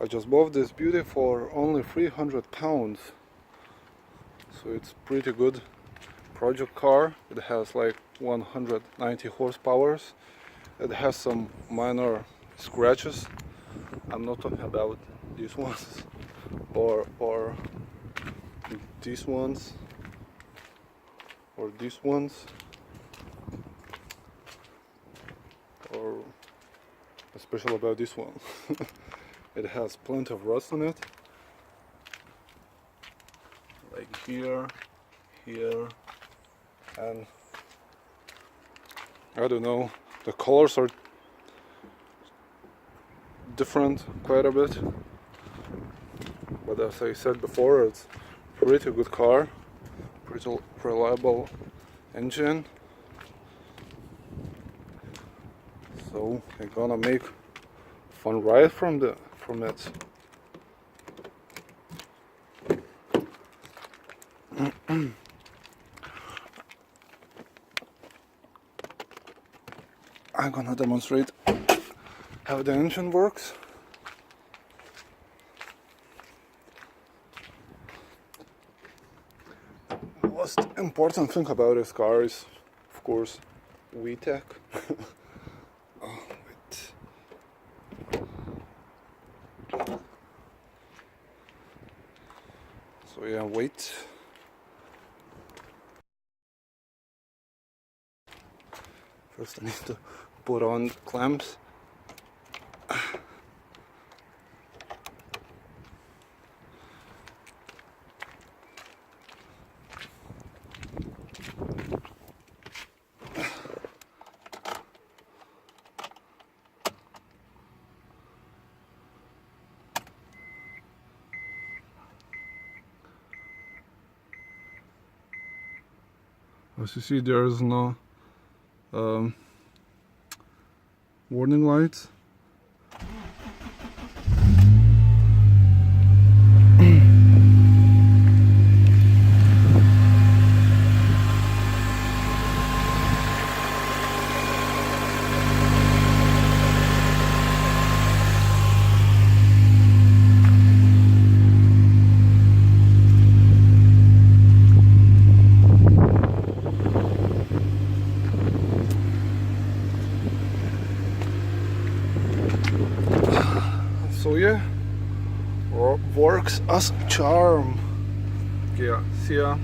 I just bought this beauty for only 300 pounds. So it's pretty good project car. It has like 190 horsepower. It has some minor scratches. I'm not talking about these ones or these ones or these ones, or especially about this one. It has plenty of rust on it, like here, and I don't know, the colors are different quite a bit, but as I said before, it's a pretty good car, pretty reliable engine. So I'm gonna make fun ride from it. I'm gonna demonstrate how the engine works. The most important thing about this car is, of course, i-vtec. Oh, wait. So yeah, wait. First I need to put on the clamps. As you see, there is no warning lights. So yeah, works as a charm. Yeah, see ya.